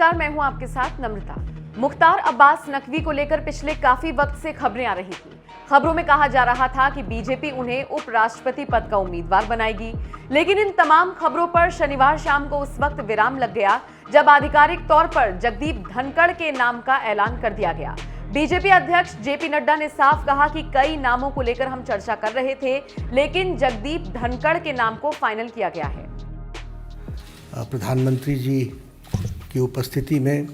नमस्कार, मैं हूं आपके साथ नम्रता। मुख्तार अब्बास नकवी को लेकर पिछले काफी वक्त से खबरें आ रही थी। खबरों में कहा जा रहा था कि बीजेपी उन्हें उपराष्ट्रपति पद का उम्मीदवार बनाएगी, लेकिन इन तमाम खबरों पर शनिवार शाम को उस वक्त विराम लग गया जब आधिकारिक तौर पर जगदीप धनखड़ के नाम का ऐलान कर दिया गया। बीजेपी अध्यक्ष जेपी नड्डा ने साफ कहा कि कई नामों को लेकर हम चर्चा कर रहे थे, लेकिन जगदीप धनखड़ के नाम को फाइनल किया गया है। प्रधानमंत्री जी की उपस्थिति में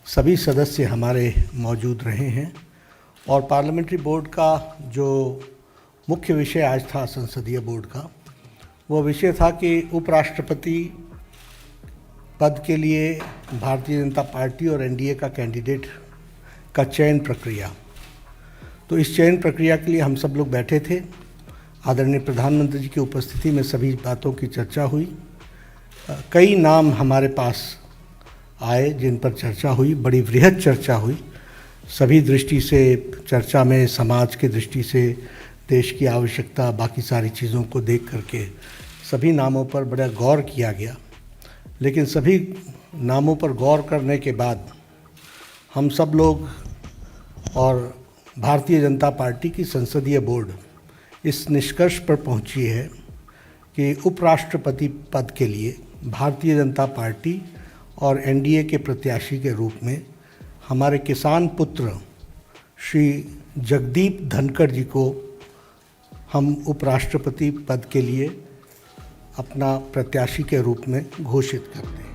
सभी सदस्य हमारे मौजूद रहे हैं और पार्लियामेंट्री बोर्ड का जो मुख्य विषय आज था संसदीय बोर्ड का, वो विषय था कि उपराष्ट्रपति पद के लिए भारतीय जनता पार्टी और एनडीए का कैंडिडेट का चयन प्रक्रिया। तो इस चयन प्रक्रिया के लिए हम सब लोग बैठे थे। आदरणीय प्रधानमंत्री जी की उपस्थिति में सभी बातों की चर्चा हुई। कई नाम हमारे पास आए जिन पर चर्चा हुई, बड़ी वृहद चर्चा हुई। सभी दृष्टि से चर्चा में, समाज की दृष्टि से, देश की आवश्यकता, बाकी सारी चीज़ों को देख करके सभी नामों पर बड़ा गौर किया गया। लेकिन सभी नामों पर गौर करने के बाद हम सब लोग और भारतीय जनता पार्टी की संसदीय बोर्ड इस निष्कर्ष पर पहुंची है कि उपराष्ट्रपति पद के लिए भारतीय जनता पार्टी और एनडीए के प्रत्याशी के रूप में हमारे किसान पुत्र श्री जगदीप धनखड़ जी को हम उपराष्ट्रपति पद के लिए अपना प्रत्याशी के रूप में घोषित करते हैं।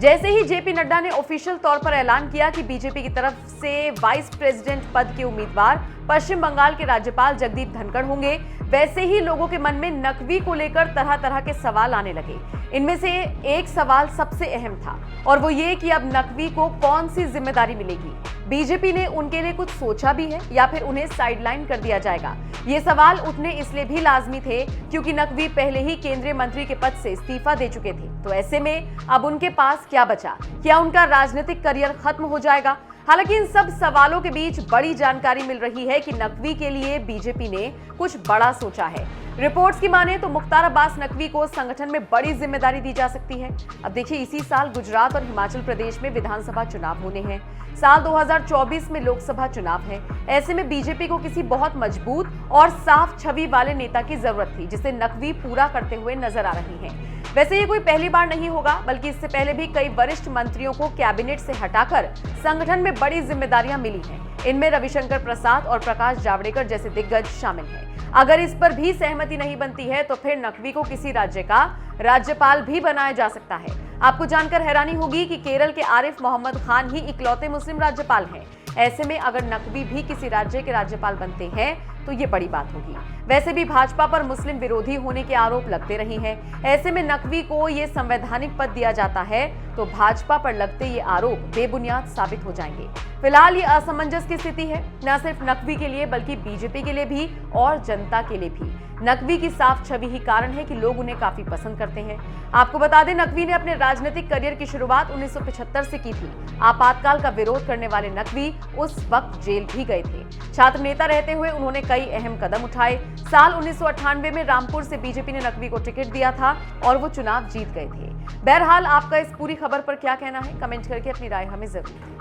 जैसे ही जेपी नड्डा ने ऑफिशियल तौर पर ऐलान किया कि बीजेपी की तरफ से वाइस प्रेसिडेंट पद के उम्मीदवार पश्चिम बंगाल के राज्यपाल जगदीप धनखड़ होंगे, वैसे ही लोगों के मन में नकवी को लेकर तरह तरह के सवाल आने लगे। इनमें से एक सवाल सबसे अहम था और वो ये कि अब नकवी को कौन सी जिम्मेदारी मिलेगी। बीजेपी ने उनके लिए कुछ सोचा भी है या फिर उन्हें साइडलाइन कर दिया जाएगा। ये सवाल उठने इसलिए भी लाजमी थे क्योंकि नकवी पहले ही केंद्रीय मंत्री के पद से इस्तीफा दे चुके थे। तो ऐसे में अब उनके पास क्या बचा? क्या उनका राजनीतिक करियर खत्म हो जाएगा? हालांकि इन सब सवालों के बीच बड़ी जानकारी मिल रही है कि नकवी के लिए बीजेपी ने कुछ बड़ा सोचा है। रिपोर्ट्स की माने तो मुख्तार अब्बास नकवी को संगठन में बड़ी जिम्मेदारी दी जा सकती है। अब देखिए, इसी साल गुजरात और हिमाचल प्रदेश में विधानसभा चुनाव होने हैं। साल 2024 में लोकसभा चुनाव है। ऐसे में बीजेपी को किसी बहुत मजबूत और साफ छवि वाले नेता की जरूरत थी, जिसे नकवी पूरा करते हुए नजर आ रही हैं। वैसे ये कोई पहली बार नहीं होगा, बल्कि इससे पहले भी कई वरिष्ठ मंत्रियों को कैबिनेट से हटाकर संगठन में बड़ी जिम्मेदारियां मिली हैं। इनमें रविशंकर प्रसाद और प्रकाश जावड़ेकर जैसे दिग्गज शामिल हैं। अगर इस पर भी सहमति नहीं बनती है तो फिर नकवी को किसी राज्य का राज्यपाल भी बनाया जा सकता है। आपको जानकर हैरानी होगी कि केरल के आरिफ मोहम्मद खान ही इकलौते मुस्लिम राज्यपाल हैं। ऐसे में अगर नकवी भी किसी राज्य के राज्यपाल बनते हैं तो ये बड़ी बात होगी। वैसे भी भाजपा पर मुस्लिम विरोधी होने के आरोप लगते रहे हैं। ऐसे में नकवी को ये संवैधानिक पद दिया जाता है तो भाजपा पर लगते ये आरोप बेबुनियाद साबित हो जाएंगे। फिलहाल ये असमंजस की स्थिति है, न सिर्फ नकवी के लिए बल्कि बीजेपी के लिए भी और जनता के लिए भी। नकवी की साफ छवि ही कारण है कि लोग उन्हें काफी पसंद करते हैं। आपको बता दें, नकवी ने अपने राजनीतिक करियर की शुरुआत 1975 से की थी। आपातकाल का विरोध करने वाले नकवी उस वक्त जेल भी गए थे। छात्र नेता रहते हुए उन्होंने कई अहम कदम उठाए। साल 1998 में रामपुर से बीजेपी ने नकवी को टिकट दिया था और वो चुनाव जीत गए थे। बहरहाल, आपका इस पूरी खबर पर क्या कहना है? कमेंट करके अपनी राय हमें जरूर दें।